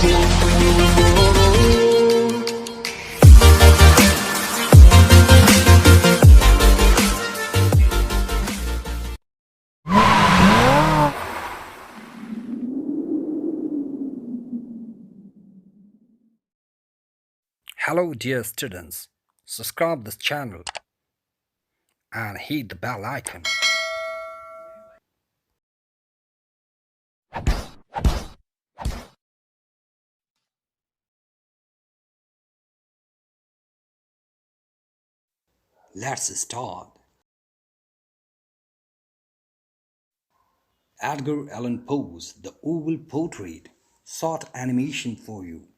Hello, dear students. Subscribe this channel and hit the bell icon. Let's start. Edgar Allan Poe's The Oval Portrait, short animation for you.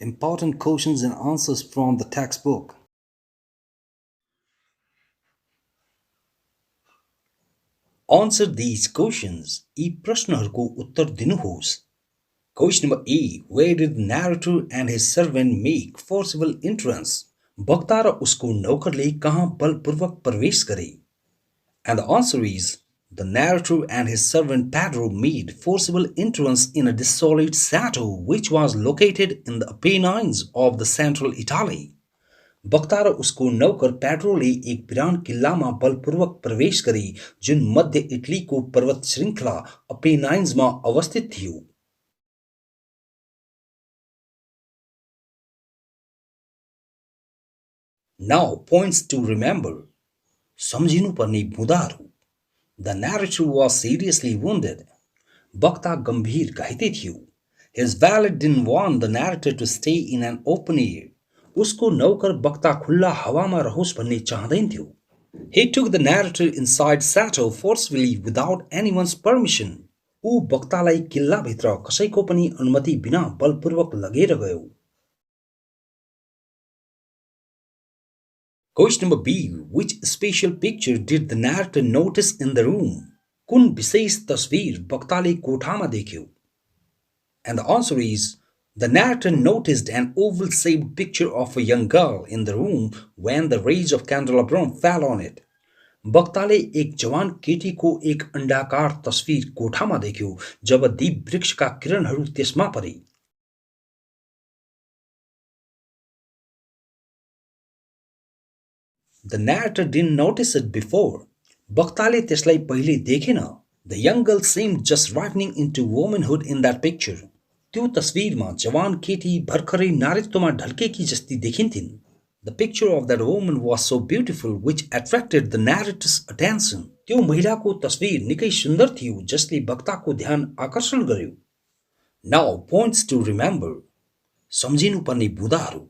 Important questions and answers from the textbook. Answer these questions. यी प्रश्नहरूको उत्तर दिनुहोस्. Question number A. Where did the narrator and his servant make forcible entrance? वक्ता र उसको नौकरले कहाँ बलपूर्वक प्रवेश गरे? And the answer is, the narrator and his servant Pedro made forcible entrance in a desolate chateau which was located in the Apennines of the central Italy. वक्ता र उसको नौकर पेड्रोले एक विरान किल्लामा बलपूर्वक प्रवेश गरे जुन मध्य इटलीको पर्वत श्रृङ्खला अपेनाइन्समा अवस्थित थियो. Now points to remember. सम्झिनुपर्ने बुँदाहरू. The narrator was seriously wounded. वक्ता गम्भीर घाइते थियो. His valet didn't want the narrator to stay in an open air. उसको नौकर वक्ता खुल्ला हावामा रहोस् भन्ने चाहदैन थियो. He took the narrator inside chateau forcefully without anyone's permission. ऊ वक्तालाई किल्लाभित्र कसैको पनि अनुमति बिना बलपूर्वक लगेर गयो. Question number B. Which special picture did the narrator notice in the room? कुन विशेष तस्वीर वक्ताले कोठामा देख्यो? And the answer is, the narrator noticed an oval-shaped picture of a young girl in the room when the rays of candelabrum fell on it. वक्ताले एक जवान केटीको एक अण्डाकार तस्वीर कोठामा देख्यो जब दीप वृक्षका किरणहरू त्यसमा परे. The narrator didn't notice it before. वक्ताले त्यसलाई पहिले देखेन. The young girl seemed just ripening into womanhood in that picture. त्यो तस्वीरमा जवान केटी भर्खरै नारीत्वमा ढल्केकी जस्ती देखिन्थिन्. The picture of that woman was so beautiful which attracted the narrator's attention. त्यो महिलाको तस्वीर निकै सुन्दर थियो जसले वक्ताको ध्यान आकर्षण गर्यो. Now points to remember. सम्झिनुपर्ने बुँदाहरू.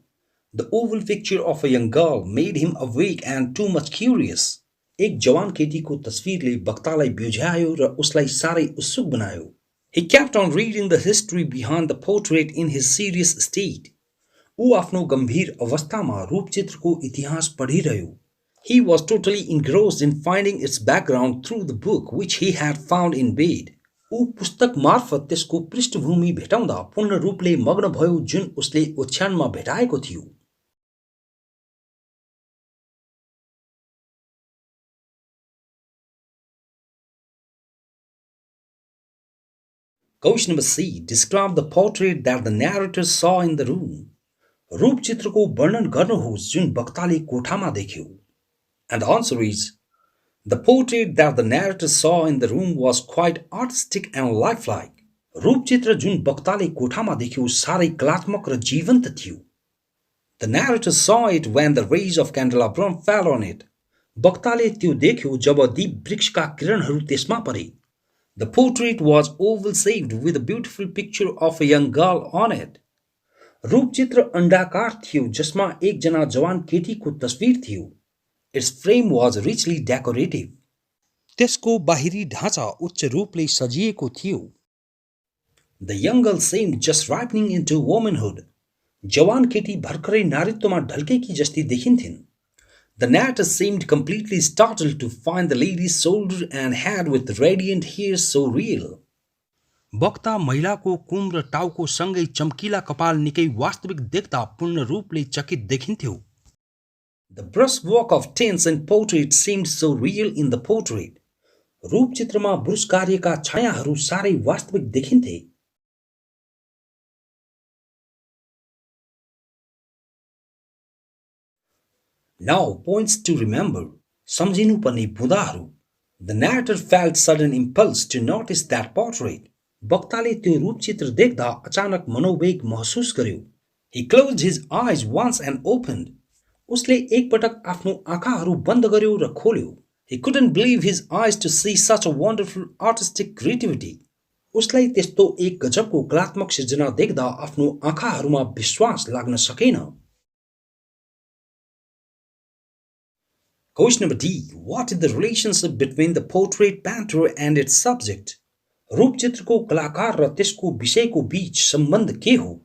The oval picture of a young girl made him awake and too much curious. एक जवान केटीको तस्विरले वक्तालाई ब्युझ्यायो र उसलाई साह्रै उत्सुक बनायो. He kept on reading the history behind the portrait in his serious state. ऊ आफ्नो गम्भीर अवस्थामा रूपचित्रको इतिहास पढिरह्यो. He was totally engrossed in finding its background through the book which he had found in bed. ऊ पुस्तक मार्फत त्यसको पृष्ठभूमि भेटाउँदा पूर्ण रूपले मग्न भयो जुन उसले ओछ्यानमा भेटाएको थियो. Question number C. Describe the portrait that the narrator saw in the room. रूपचित्रको वर्णन गर्नुहोस् जुन वक्ताले कोठामा देख्यो. And the answer is, the portrait that the narrator saw in the room was quite artistic and lifelike. रूपचित्र जुन वक्ताले कोठामा देख्यो साह्रै कलात्मक र जीवन्त थियो. The narrator saw it when the rays of candelabrum fell on it. वक्ताले त्यो देख्यो जब दीप वृक्षका किरणहरू त्यसमा परे. The portrait was oval shaped with a beautiful picture of a young girl on it. रूपचित्र अण्डाकार थियो जसमा एकजना जवान केटीको तस्विर थियो. Its frame was richly decorative. त्यसको बाहिरी ढाँचा उच्च रूपले सजिएको थियो. The young girl seemed just ripening into womanhood. जवान केटी भर्खरै नारीत्वमा ढल्केकी जस्ती देखिन्थिन्. The narrator seemed completely startled to find the lady's shoulder and head with radiant hair so real. वक्ता महिलाको कुम र टाउको सँगै चम्किला कपाल निकै वास्तविक देख्दा पूर्ण रूपले चकित देखिन्थ्यो. The brushwork of tints in portrait seemed so real in the portrait. रूपचित्रमा ब्रुस कार्यका छायाहरू साह्रै वास्तविक देखिन्थे. Now points to remember. सम्झिनुपर्ने बुँदाहरू. The narrator felt sudden impulse to notice that portrait. वक्ताले त्यो रूपचित्र देख्दा अचानक मनोवेग महसुस गर्यो. He closed his eyes once and opened. उसले एकपटक आफ्नो आँखाहरू बन्द गर्यो र खोल्यो. He couldn't believe his eyes to see such a wonderful artistic creativity. उसलाई त्यस्तो एक गजबको कलात्मक सृजना देख्दा आफ्नो आँखाहरूमा विश्वास लाग्न सकेन. Question number D. What is the relationship between the portrait painter and its subject? रूपचित्रको कलाकार र त्यसको विषयको बीच सम्बन्ध के हो?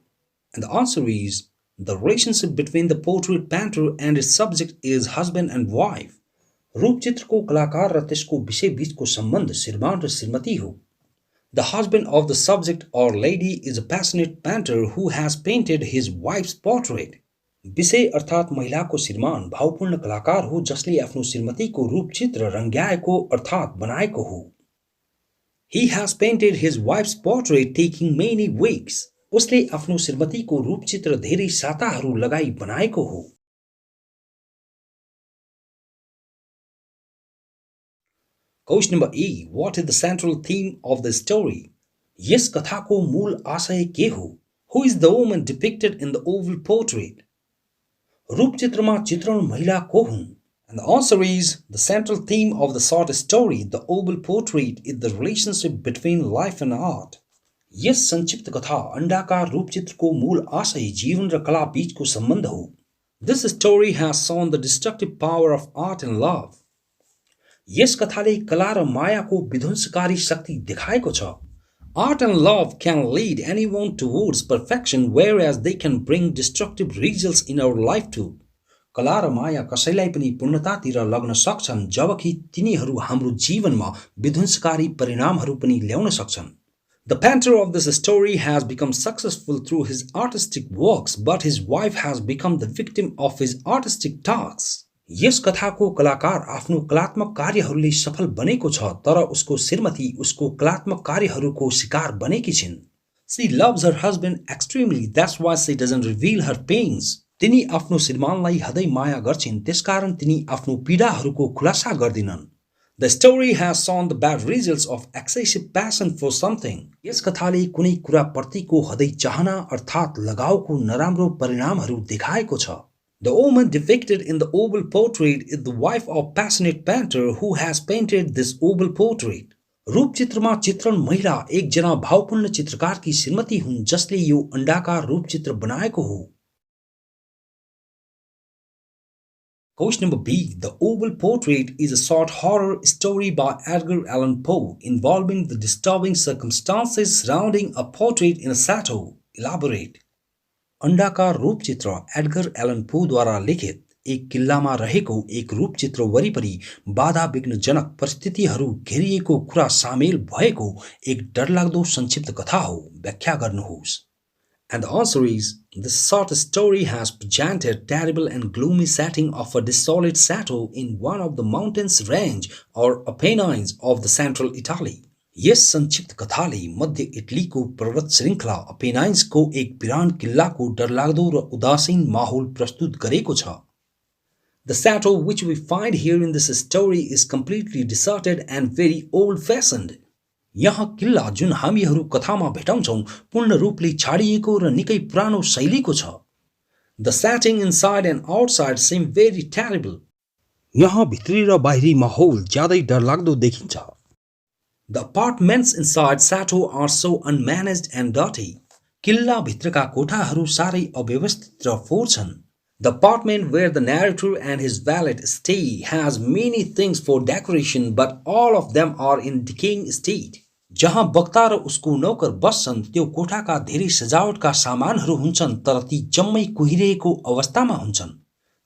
And the answer is, the relationship between the portrait painter and its subject is husband and wife. रूपचित्रको कलाकार र त्यसको विषय बीचको सम्बन्ध श्रीमान र श्रीमती हो. The husband of the subject or lady is a passionate painter who has painted his wife's portrait. विषय अर्थात महिलाको श्रीमान भावपूर्ण कलाकार हो जसले आफ्नो श्रीमतीको रूपचित्र रंग्याएको अर्थात बनाएको हो. He has painted his wife's portrait taking many weeks. उसले आफ्नो श्रीमतीको रूपचित्र धेरै साताहरू लगाई बनाएको हो. Question number A. What is the central theme of the story? यस कथाको मूल आशय के हो? Who is the woman depicted in the oval portrait? रूपचित्रमा चित्रण महिला को हुन्? And the answer is, the central theme of the short story, The Oval Portrait, is the relationship between life and art. यस संक्षिप्त कथा अण्डाकार रूपचित्रको मूल आशय जीवन र कला बीचको सम्बन्ध हो. This story has shown the destructive power of art and love. यस कथाले कला र मायाको विध्वंसकारी शक्ति देखाएको छ. Art and love can lead anyone towards perfection, whereas they can bring destructive results in our life too. कला र माया कसैलाई पनि पूर्णतातिर लग्न सक्छन् जबकि तिनीहरू हाम्रो जीवनमा विध्वंसकारी परिणामहरू पनि ल्याउन सक्छन्. The painter of this story has become successful through his artistic works, but his wife has become the victim of his artistic tasks. यस कथाको कलाकार आफ्नो कलात्मक कार्यहरूले सफल बनेको छ तर उसको श्रीमती उसको कलात्मक कार्यहरूको शिकार बनेकी छिन्. She loves her husband extremely, that's why she doesn't reveal her pains. तिनी आफ्नो श्रीमानलाई हदै माया गर्छिन् त्यसकारण तिनी आफ्नो पीडाहरूको खुलासा गर्दिनन्. The story has shown the bad results of excessive passion for something. यस कथाले कुनै कुरा प्रतिको हदै चाहना अर्थात लगावको नराम्रो परिणामहरू देखाएको छ. The woman depicted in the oval portrait is the wife of passionate painter who has painted this oval portrait. रूपचित्रमा चित्रण महिला एकजना भावपूर्ण चित्रकारकी श्रीमती हुन् जसले यो अण्डाकार रूपचित्र बनाएको हो. Question number B. The Oval Portrait is a short horror story by Edgar Allan Poe involving the disturbing circumstances surrounding a portrait in a chateau. Elaborate. अंडाकार रूपचित्र एडगर एलन पोद्वारा लिखित एक किल्लामा रहेको एक रूपचित्र वरिपरि बाधा विघ्नजनक परिस्थितिहरू घेरिएको कुरा सामेल भएको एक डरलाग्दो संक्षिप्त कथा हो। व्याख्या गर्नुहोस्। And the answer is, this short story has presented terrible and gloomy setting of a desolate chateau in one of the mountains range or Apennines of the central Italy. यस संक्षिप्त कथाले मध्य इटलीको पर्वत श्रृङ्खला अपेनाइन्सको एक विरान किल्लाको डरलाग्दो र उदासीन माहौल प्रस्तुत गरेको छ। The chateau which we find here in this story is completely deserted and very old-fashioned. यहाँ किल्ला जुन हामीहरू कथामा भेटाउँछौं पूर्ण रूपले छाडिएको र निकै पुरानो शैलीको छ। The setting inside and outside seem very terrible. यहाँ भित्री र बाहिरी माहौल ज्यादै डरलाग्दो देखिन्छ। The apartments inside chateau are so unmanaged and dirty. किल्ला भित्रका कोठाहरू सारै अव्यवस्थित र फोहोर छन्। The apartment where the narrator and his valet stay has many things for decoration, but all of them are in decaying state. जहाँ वक्ता र उसको नौकर बस्छन् त्यो कोठाका धेरै सजावटका सामानहरू हुन्छन् तर ती जम्मै कुहिरिएको अवस्थामा हुन्छन्।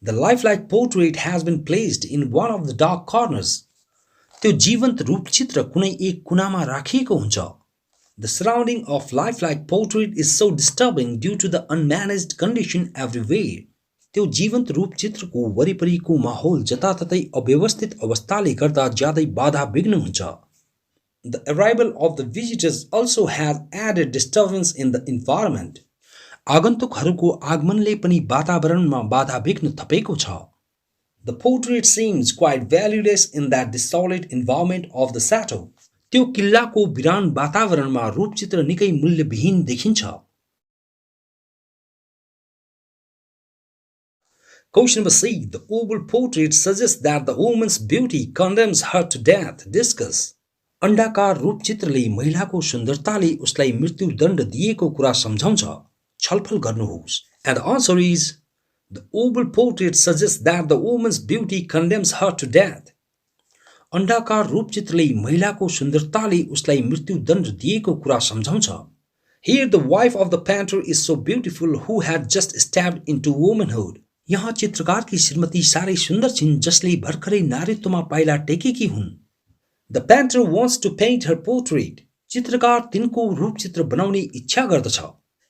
The lifelike portrait has been placed in one of the dark corners. त्यो जीवन्त रूपचित्र कुनै एक कुनामा राखिएको हुन्छ। The surrounding of lifelike portrait is so disturbing due to the unmanaged condition everywhere. त्यो जीवन्त रूपचित्रको वरिपरिको माहौल जताततै अव्यवस्थित अवस्थाले गर्दा ज्यादै बाधा विघ्न हुन्छ। The arrival of the visitors also has added disturbance in the environment. आगन्तुकहरूको आगमनले पनि वातावरणमा बाधा विघ्न थपेको छ। The portrait seems quite valueless in that desolate environment of the chateau. त्यो किल्लाको विरान वातावरणमा रूपचित्र निकै मूल्यविहीन देखिन्छ। Question number C. The oval portrait suggests that the woman's beauty condemns her to death. Discuss. अंडाकार रूपचित्रले महिलाको सुन्दरताले उसलाई मृत्युदण्ड दिएको कुरा सम्झाउँछ। छलफल गर्नुहोस्। And the answer is, the oval portrait suggests that the woman's beauty condemns her to death. अंडाकार रूपचित्रले महिलाको सुन्दरताले उसलाई मृत्युदण्ड दिएको कुरा सम्झाउँछ। Here the wife of the painter is so beautiful who had just stepped into womanhood. यहाँ चित्रकारकी श्रीमती सारै सुन्दर छिन् जसले भर्खरै नारीत्वमा पाइला टेकेकी हुन्। The painter wants to paint her portrait. चित्रकार तिनको रूपचित्र बनाउने इच्छा गर्दछ।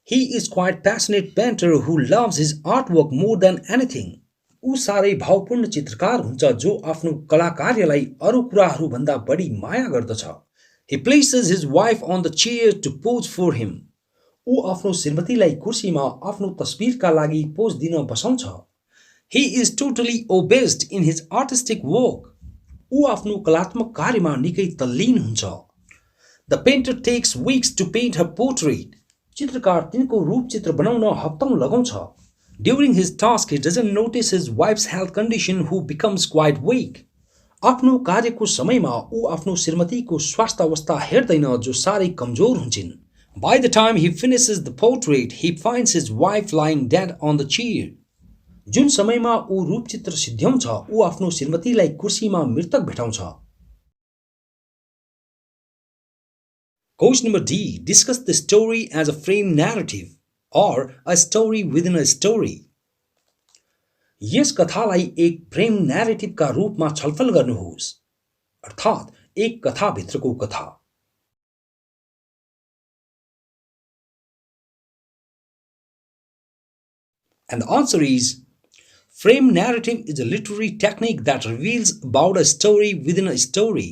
He is quite passionate painter who loves his artwork more than anything. ऊ सारै भावपूर्ण चित्रकार हुन्छ जो आफ्नो कलाकार्यलाई अरू कुराहरू भन्दा बढी माया गर्दछ। He places his wife on the chair to pose for him. ऊ आफ्नो श्रीमतीलाई कुर्सीमा आफ्नो तस्बिरका लागि पोज दिन बसाउँछ। He is totally obsessed in his artistic work. ऊ आफ्नो कलात्मक कार्यमा निकै तल्लीन हुन्छ। The painter takes weeks to paint her portrait. चित्रकार तिनको रूपचित्र बनाउन हप्तौं लगाउँछ। During his task, he doesn't notice his wife's health condition who becomes quite weak. आफ्नो कार्यको समयमा ऊ आफ्नो श्रीमतीको स्वास्थ्य अवस्था हेर्दैन जो सारै कमजोर हुन्छिन्। By the time he finishes the portrait, he finds his wife lying dead on the chair. जुन समयमा ऊ रूपचित्र सिद्ध्याउँछ ऊ आफ्नो श्रीमतीलाई कुर्सीमा मृतक भेटाउँछ। Question number D. Discuss the story as a frame narrative or a story within a story. यस कथालाई एक फ्रेम न्यारेटिभका रूपमा छलफल गर्नुहोस्, अर्थात् एक कथा भित्रको कथा। And the answer is, frame narrative is a literary technique that reveals about a story within a story.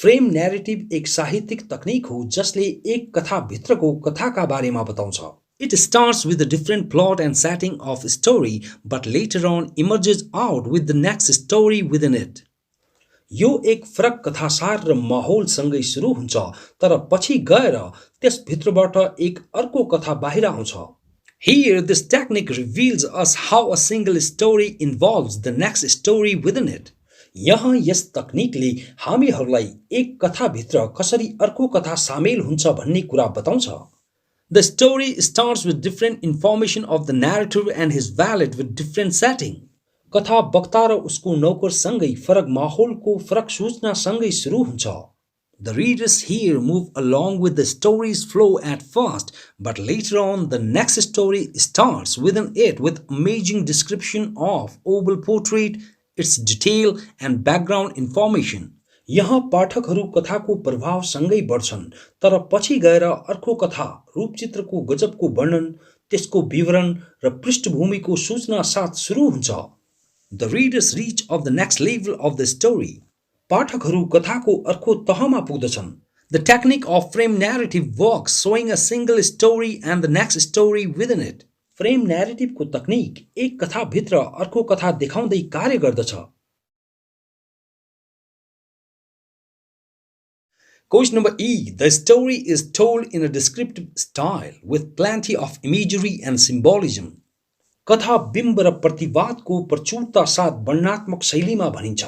Frame narrative एक साहित्यिक तकनिक हो जसले एक कथा भित्रको कथाका बारेमा बताउँछ। It starts with a different plot and setting of a story, but later on emerges out with the next story within it. यो एक फरक कथासार र माहौलसँगै सुरु हुन्छ तर पछि गएर त्यस भित्रबाट एक अर्को कथा बाहिर आउँछ। Here, this technique reveals us how a single story involves the next story within it. यहाँ यस तकनिकले हामीहरूलाई एक कथा भित्र कसरी अर्को कथा सामेल हुन्छ भन्ने कुरा बताउँछ। The story starts with different information of the narrator and his valet with different setting. कथा वक्ता र उसको नौकरसँगै फरक माहौलको फरक सूचनासँगै सुरु हुन्छ. The readers here move along with the story's flow at first, but later on the next story starts within it with amazing description of oval portrait, its detail and background information. यहाँ पाठकहरू कथाको प्रभावसँगै बढ्छन्, तर पछि गएर अर्को कथा रूपचित्रको गजबको वर्णन, त्यसको विवरण र पृष्ठभूमिको सूचना साथ सुरु हुन्छ. The readers reach of the next level of the story. पाठकहरू कथाको अर्को तहमा पुग्दछन्. The technique of frame narrative works, showing a single story and the next story within it. Frame न्यारेटिभको तकनिक एक कथाभित्र अर्को कथा देखाउँदै कार्य गर्दछ. Question number E. The story is told in a descriptive style with plenty of imagery and symbolism. कथा बिम्ब र प्रतिवादको प्रचुरता साथ वर्णनात्मक शैलीमा भनिन्छ.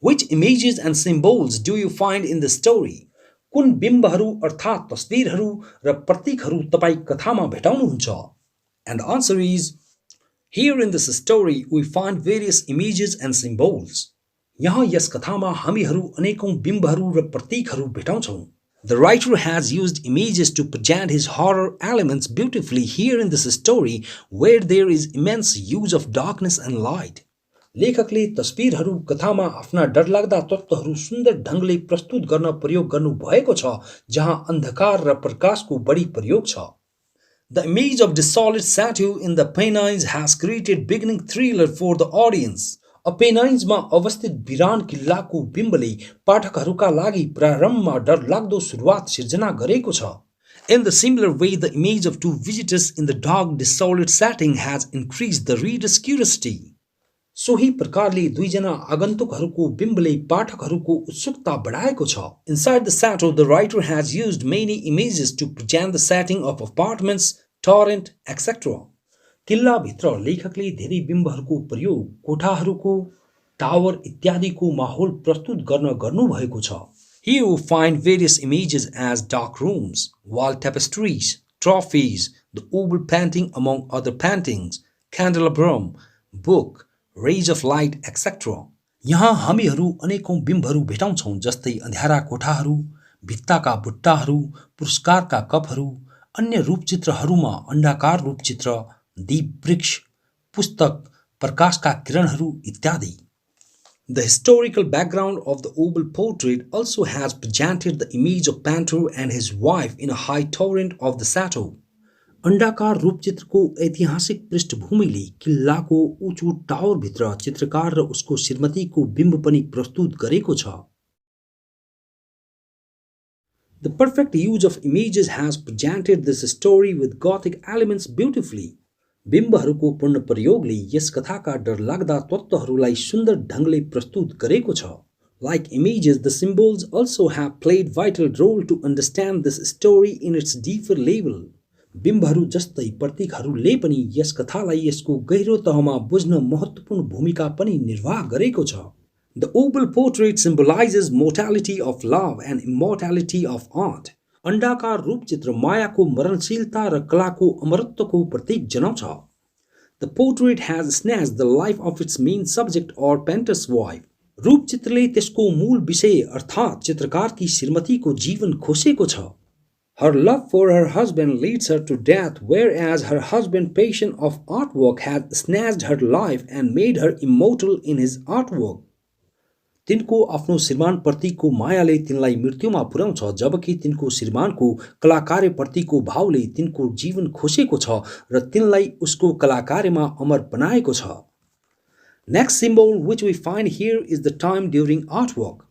Which images and symbols do you find in the story? कुन बिम्बहरू अर्थात् तस्बिरहरू र प्रतीकहरू तपाई कथामा भेटाउनुहुन्छ? And the answer is, here in this story we find various images and symbols. यहाँ यस कथामा हामीहरू अनेकौं बिम्बहरू र प्रतीकहरू भेटाउँछौं. The writer has used images to present his horror elements beautifully here in this story where there is immense use of darkness and light. लेखकले तस्बिरहरू कथामा आफ्ना डरलाग्दा तत्त्वहरू सुन्दर ढंगले प्रस्तुत गर्न प्रयोग गर्नु भएको छ, जहाँ अन्धकार र प्रकाशको बढी प्रयोग छ. The image of desolate chateau in the Apennines has created beginning thriller for the audience. अपेनाइन्समा अवस्थित वीरान किल्लाको बिम्बले पाठकहरूका लागि प्रारम्भमा डरलाग्दो सुरुवात सिर्जना गरेको छ. In the similar way, the image of two visitors in the dark, desolate setting has increased the reader's curiosity. सोही प्रकारले दुईजना आगन्तुकहरूको बिम्बले पाठकहरूको उत्सुकता बढाएको छ. Inside the chateau, the writer has used many images to present the setting of apartments, torrent, etc. किल्लाभित्र लेखकले धेरै बिम्बहरूको प्रयोग कोठाहरूको, tower इत्यादिको माहौल प्रस्तुत गर्न गर्नुभएको छ. Here we find various images as dark rooms, wall tapestries, trophies, the oval painting among other paintings, candelabrum, book, rays of light, etc. यहाँ हामीहरू अनेकौं बिम्बहरू भेटाउँछौं, जस्तै अँध्यारा कोठाहरू, भित्ताका बुट्टाहरू, पुरस्कारका कपहरू, अन्य रूपचित्रहरूमा अण्डाकार रूपचित्र, दीप वृक्ष, पुस्तक, प्रकाशका किरणहरू इत्यादि. The historical background of the oval portrait also has presented the image of Panther and his wife in a high torrent of the chateau. अण्डाकार रूपचित्रको ऐतिहासिक पृष्ठभूमिले किल्लाको ऊँचो टावरभित्र चित्रकार र उसको श्रीमतीको बिम्ब पनि प्रस्तुत गरेको छ. The perfect use of images has presented this story with Gothic elements beautifully. बिम्बहरूको पूर्ण प्रयोगले यस कथाका डरलाग्दा तत्त्वहरूलाई सुन्दर ढंगले प्रस्तुत गरेको छ. Like images, the symbols also have played vital role to understand this story in its deeper level. बिम्बहरू जस्तै प्रतीकहरूले पनि यस कथालाई यसको गहिरो तहमा बुझ्न महत्त्वपूर्ण भूमिका पनि निर्वाह गरेको छ. The oval portrait symbolizes mortality of love and immortality of art. अण्डाकार रूपचित्र मायाको मरणशीलता र कलाको अमरत्वको प्रतीक जनाउँछ. The portrait has snatched the life of its main subject or painter's wife. रूपचित्रले त्यसको मूल विषय अर्थात् चित्रकारकी श्रीमतीको जीवन खोसेको छ. Her love for her husband leads her to death, whereas her husband's passion of artwork has snatched her life and made her immortal in his artwork. तिनको आफ्नो श्रीमानप्रतिको मायाले तिनलाई मृत्युमा पुर्याउँछ, जबकि तिनको श्रीमानको कलाकार्यप्रतिको भावले तिनको जीवन खोसेको छ र तिनलाई उसको कलाकार्यमा अमर बनाएको छ. Next symbol which we find here is the time during artwork.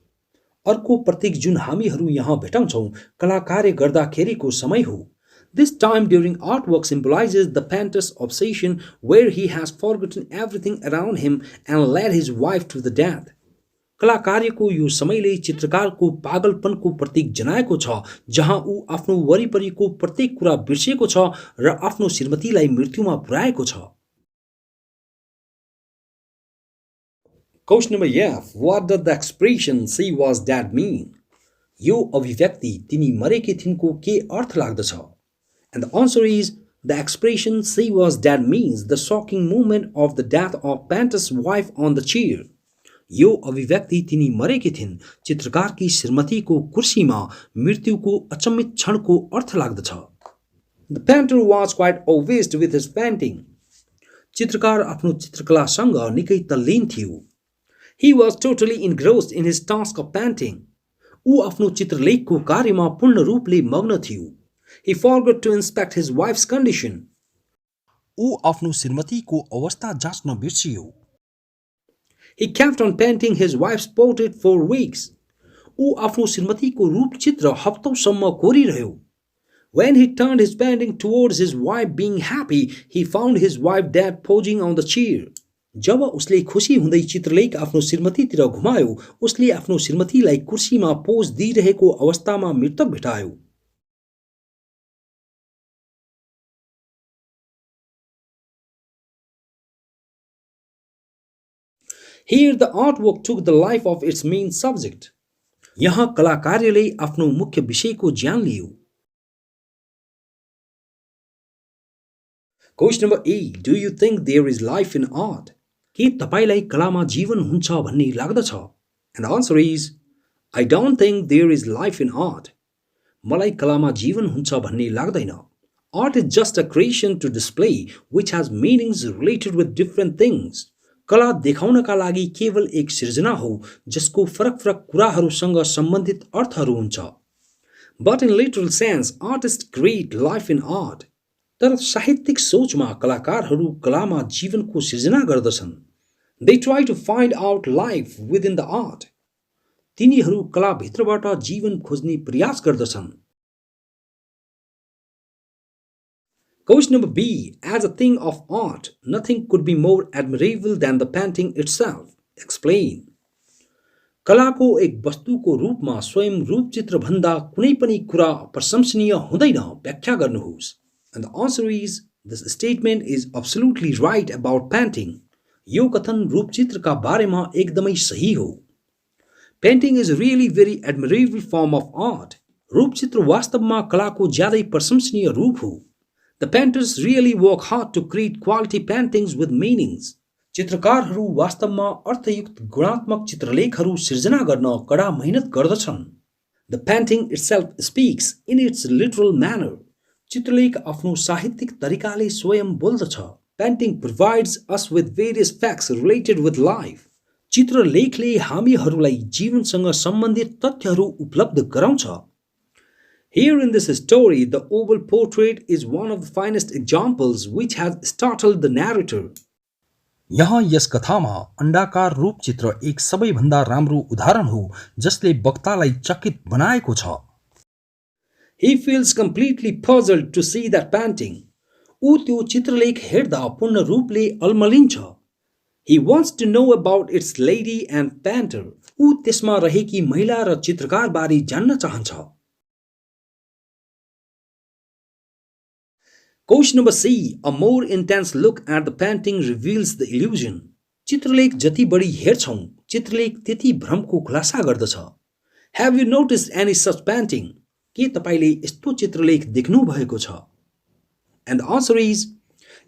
अर्को प्रतीक जुन हामीहरू यहाँ भेटाउँछौं कलाकार्य गर्दाखेरिको समय हो. This time during artwork symbolizes the painter's obsession, where he has forgotten everything around him and led his wife to the death. कलाकार्यको यो समयले चित्रकारको पागलपनको प्रतीक जनाएको छ, जहाँ ऊ आफ्नो वरिपरिको प्रत्येक कुरा बिर्सेको छ र आफ्नो श्रीमतीलाई मृत्युमा पुर्याएको छ. Question number F. What does the expression "she was dead" mean? यो अभिव्यक्ति तिनी मरेकी थिइनको के अर्थ लाग्दछ? And the answer is, The expression "she was dead" means the shocking moment of the death of Panter's wife on the chair. यो अभिव्यक्ति तिनी मरेकी थिइन् चित्रकारकी श्रीमतीको कुर्सीमा मृत्युको अचम्मित क्षणको अर्थ लाग्दछ. The painter was quite obsessed with his painting. चित्रकार आफ्नो चित्रकलासँग निकै तल्लीन थियो. He was totally engrossed in his task of painting. ऊ आफ्नो चित्रलेखको कार्यमा पूर्ण रूपले मग्न थियो. He forgot to inspect his wife's condition. ऊ आफ्नो श्रीमतीको अवस्था जाँच्न बिर्सियो. He kept on painting his wife's portrait for weeks. ऊ आफ्नो श्रीमतीको रूपचित्र हप्तौंसम्म कोरिरह्यो. When he turned his painting towards his wife being happy, he found his wife dead posing on the chair. जब उसले खुसी हुँदै चित्रलेख आफ्नो श्रीमतीतिर घुमायो, उसले आफ्नो श्रीमतीलाई कुर्सीमा पोज दिइरहेको अवस्थामा मृतक भेटायो. Here the artwork took the life of its main subject. यहाँ कलाकार्यले आफ्नो मुख्य विषयको ज्यान लियो. Question number 8. Do you think there is life in art? के तपाईलाई कलामा जीवन हुन्छ भन्ने लाग्दछ? And the answer is, I don't think there is life in art. मलाई कलामा जीवन हुन्छ भन्ने लाग्दैन. Art is just a creation to display which has meanings related with different things. कला देखाउनका लागि केवल एक सृजना हो जसको फरक-फरक कुराहरूसँग सम्बन्धित अर्थहरू हुन्छ. But in literal sense, artists create life in art. तर साहित्यिक सोचमा कलाकारहरू कलामा जीवनको सृजना गर्दछन्. They try to find out life within the art. तिनीहरू कलाभित्रबाट जीवन खोज्ने प्रयास गर्दछन्. Question number B. As a thing of art, nothing could be more admirable than the painting itself. Explain. कलाको एक वस्तुको रूपमा स्वयं रूपचित्र भन्दा कुनै पनि कुरा प्रशंसनीय हुँदैन. व्याख्या गर्नुहोस्. And the answer is, this statement is absolutely right about painting. यो कथन रूपचित्रका बारेमा एकदमै सही हो. Painting is really very admirable form of art. रूपचित्र वास्तवमा कलाको ज्यादै प्रशंसनीय रूप हो. The painters really work hard to create quality paintings with meanings. चित्रकारहरू वास्तवमा अर्थयुक्त गुणात्मक चित्रलेखहरू सृजना गर्न कडा मेहनत गर्दछन्. The painting itself speaks in its literal manner. चित्रलेख आफ्नो साहित्यिक तरिकाले स्वयं बोल्दछ. Painting provides us with various facts related with life. चित्रलेखले हामीहरूलाई जीवनसँग सम्बन्धित तथ्यहरू उपलब्ध गराउँछ. Here in this story, the oval portrait is one of the finest examples which has startled the narrator. यहाँ यस कथामा अण्डाकार रूपचित्र एक सबैभन्दा राम्रो उदाहरण हो जसले वक्तालाई चकित बनाएको छ. He feels completely puzzled to see that painting. ऊ त्यो चित्रलेख हेर्दा पूर्ण रूपले अल्मलिन्छ. He wants to know about its lady and painter. ऊ त्यसमा रहेकी महिला र चित्रकार बारे जान्न चाहन्छ. Question number C. A more intense look at the painting reveals the illusion. चित्रलेख जति बढी हेर्छौं, चित्रलेख त्यति भ्रमको खुलासा गर्दछ. Have you noticed any such painting? के तपाईले यस्तो चित्रलेख देख्नु भएको छ? And the answer is,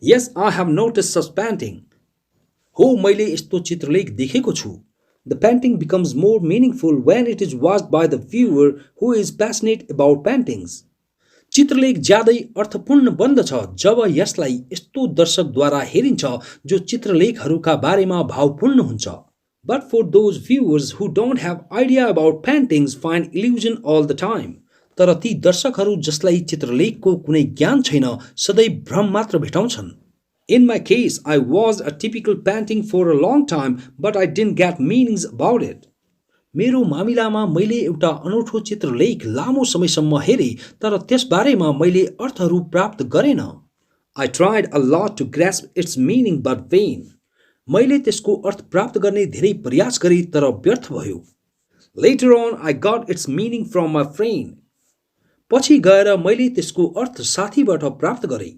yes, I have noticed such painting. हो, मैले यस्तो चित्रलेख देखेको छु. The painting becomes more meaningful when it is watched by the viewer who is passionate about paintings. चित्रलेख ज्यादै अर्थपूर्ण बन्दछ जब यसलाई यस्तो दर्शकद्वारा हेरिन्छ जो चित्रलेखहरूका बारेमा भावपूर्ण हुन्छ. But for those viewers who don't have idea about paintings find illusion all the time. तर ती दर्शकहरू जसलाई चित्रलेखको कुनै ज्ञान छैन सधैँ भ्रम मात्र भेटाउँछन्. In my case, I was a typical painting for a long time, but I didn't get meanings about it. मेरो मामिलामा मैले एउटा अनौठो चित्रलेख लामो समयसम्म हेरे तर त्यसबारेमा मैले अर्थहरू प्राप्त गरेन. I tried a lot to grasp its meaning but vain. मैले त्यसको अर्थ प्राप्त गर्ने धेरै प्रयास गरे तर व्यर्थ भयो. Later on, I got its meaning from my friend. पछि गएर मैले त्यसको अर्थ साथीबाट प्राप्त गरे.